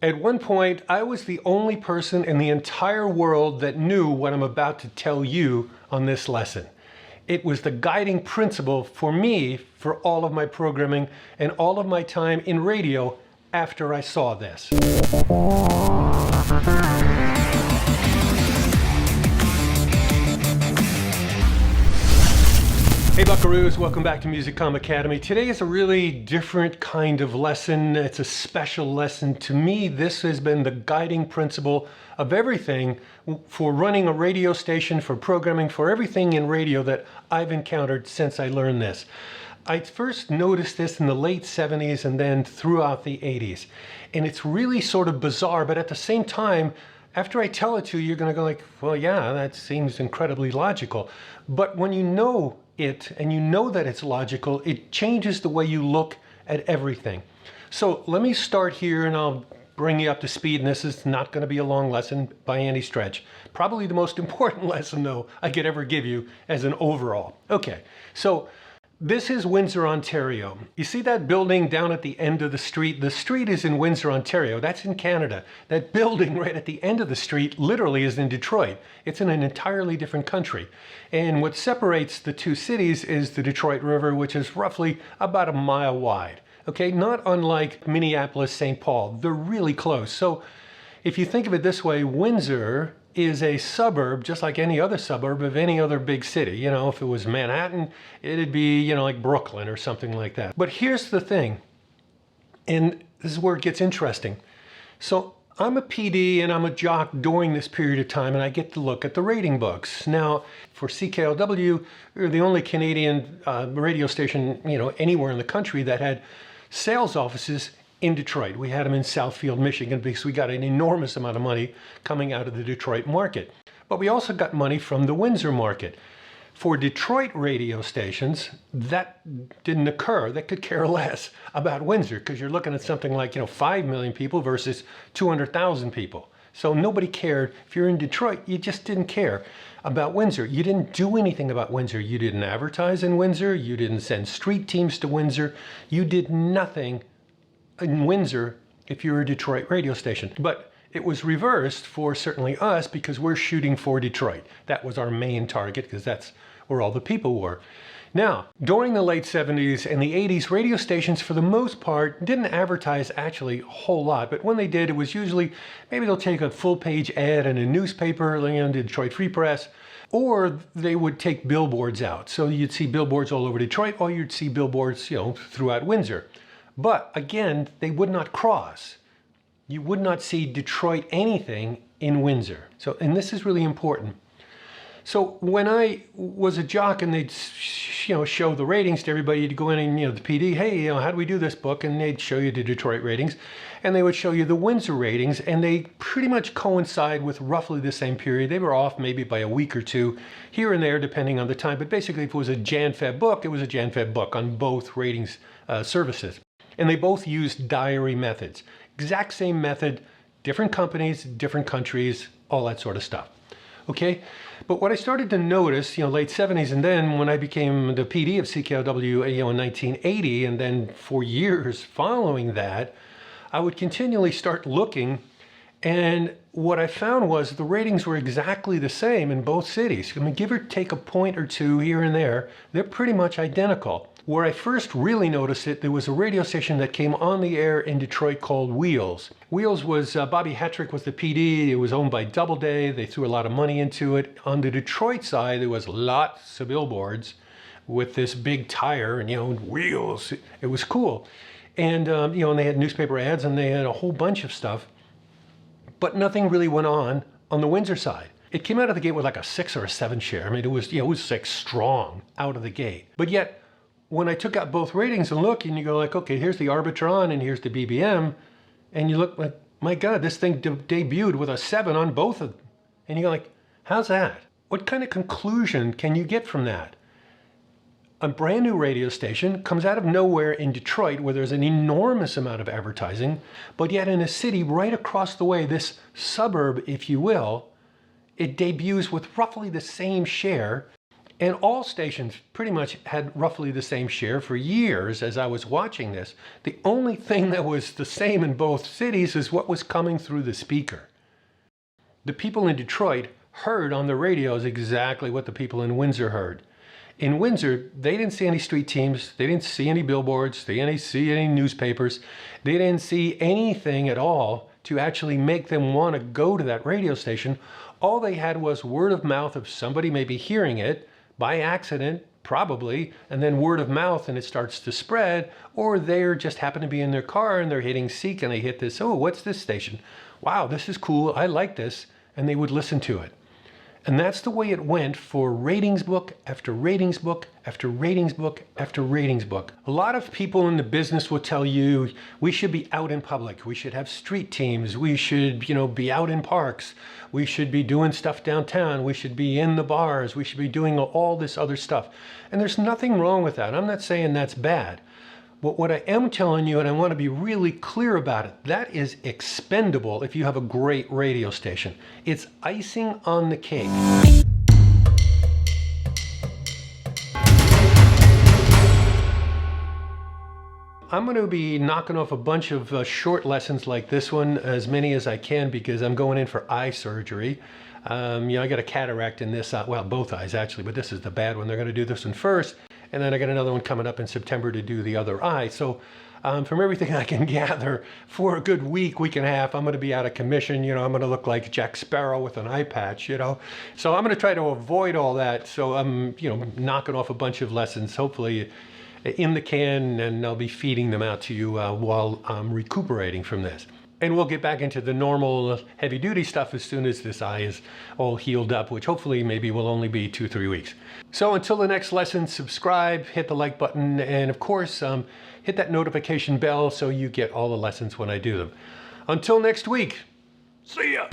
At one point, I was the only person in the entire world that knew what I'm about to tell you on this lesson. It was the guiding principle for me for all of my programming and all of my time in radio after I saw this. Hey Buckaroos, welcome back to Musicom Academy. Today is a really different kind of lesson. It's a special lesson. To me, this has been the guiding principle of everything for running a radio station, for programming, for everything in radio that I've encountered since I learned this. I first noticed this in the late 70s and then throughout the 80s. And it's really sort of bizarre, but at the same time, after I tell it to you, you're going to go like, well, yeah, that seems incredibly logical. But when you know it and you know that it's logical, it changes the way you look at everything. So let me start here and I'll bring you up to speed, and this is not going to be a long lesson by any stretch. Probably the most important lesson though I could ever give you as an overall. Okay, so this is Windsor, Ontario. You see that building down at the end of the street? The street is in Windsor, Ontario. That's in Canada. That building right at the end of the street literally is in Detroit. It's in an entirely different country. And what separates the two cities is the Detroit River, which is roughly about a mile wide. Okay, not unlike Minneapolis, St. Paul. They're really close. So if you think of it this way, Windsor is a suburb, just like any other suburb of any other big city. You know, if it was Manhattan, it'd be, you know, like Brooklyn or something like that. But here's the thing, and this is where it gets interesting. So I'm a PD and I'm a jock during this period of time, and I get to look at the rating books. Now, for CKLW, we're the only Canadian radio station, you know, anywhere in the country that had sales offices in Detroit. We had them in Southfield, Michigan, because we got an enormous amount of money coming out of the Detroit market. But we also got money from the Windsor market. For Detroit radio stations, that didn't occur. They could care less about Windsor, because you're looking at something like, you know, 5 million people versus 200,000 people. So nobody cared. If you're in Detroit, you just didn't care about Windsor. You didn't do anything about Windsor. You didn't advertise in Windsor. You didn't send street teams to Windsor. You did nothing in Windsor if you're a Detroit radio station. But it was reversed for certainly us, because we're shooting for Detroit. That was our main target, because that's where all the people were. Now, during the late 70s and the 80s, radio stations for the most part didn't advertise actually a whole lot, but when they did, it was usually, maybe they'll take a full page ad in a newspaper, like in the Detroit Free Press, or they would take billboards out. So you'd see billboards all over Detroit, or you'd see billboards, you know, throughout Windsor. But again, they would not cross. You would not see Detroit anything in Windsor. So, and this is really important. So when I was a jock and they'd, you know, show the ratings to everybody, you'd go in and, you know, the PD, hey, you know, how do we do this book? And they'd show you the Detroit ratings, and they would show you the Windsor ratings, and they pretty much coincide with roughly the same period. They were off maybe by a week or two here and there, depending on the time. But basically, if it was a Jan-Feb book, it was a Jan-Feb book on both ratings services. And they both used diary methods. Exact same method, different companies, different countries, all that sort of stuff. Okay? But what I started to notice, you know, late 70s, and then when I became the PD of CKLW, you know, in 1980, and then for years following that, I would continually start looking, and what I found was the ratings were exactly the same in both cities. I mean, give or take a point or two here and there, they're pretty much identical. Where I first really noticed it, there was a radio station that came on the air in Detroit called Wheels. Wheels was, Bobby Hetrick was the PD. It was owned by Doubleday. They threw a lot of money into it. On the Detroit side, there was lots of billboards with this big tire and, you know, Wheels. It was cool. And, you know, and they had newspaper ads and they had a whole bunch of stuff. But nothing really went on the Windsor side. It came out of the gate with like a 6 or a 7 share. I mean, it was, you know, it was like strong out of the gate. But yet, when I took out both ratings and look, and you go like, okay, here's the Arbitron and here's the BBM, and you look like, my God, this thing debuted with a 7 on both of them. And you go like, how's that? What kind of conclusion can you get from that? A brand new radio station comes out of nowhere in Detroit, where there's an enormous amount of advertising, but yet in a city right across the way, this suburb, if you will, it debuts with roughly the same share, And all stations pretty much had roughly the same share for years as I was watching this. The only thing that was the same in both cities is what was coming through the speaker. The people in Detroit heard on the radios exactly what the people in Windsor heard. In Windsor, they didn't see any street teams, they didn't see any billboards, they didn't see any newspapers, they didn't see anything at all to actually make them want to go to that radio station. All they had was word of mouth of somebody maybe hearing it, by accident, probably, and then word of mouth and it starts to spread, or they're just happen to be in their car and they're hitting seek and they hit this, oh, what's this station? Wow, this is cool, I like this, and they would listen to it. And that's the way it went for ratings book after ratings book after ratings book after ratings book. A lot of people in the business will tell you we should be out in public. We should have street teams. We should, be out in parks. We should be doing stuff downtown. We should be in the bars. We should be doing all this other stuff. And there's nothing wrong with that. I'm not saying that's bad. But what I am telling you, and I want to be really clear about it, that is expendable if you have a great radio station. It's icing on the cake. I'm going to be knocking off a bunch of short lessons like this one, as many as I can, because I'm going in for eye surgery. I got a cataract in this, well, both eyes actually, but this is the bad one. They're going to do this one first. And then I got another one coming up in September to do the other eye. So from everything I can gather, for a good week and a half, I'm going to be out of commission. I'm going to look like Jack Sparrow with an eye patch, So I'm going to try to avoid all that. So I'm, knocking off a bunch of lessons, hopefully in the can, and I'll be feeding them out to you while I'm recuperating from this. And we'll get back into the normal heavy duty stuff as soon as this eye is all healed up, which hopefully maybe will only be 2-3 weeks. So until the next lesson, subscribe, hit the like button, and of course, hit that notification bell so you get all the lessons when I do them. Until next week, see ya!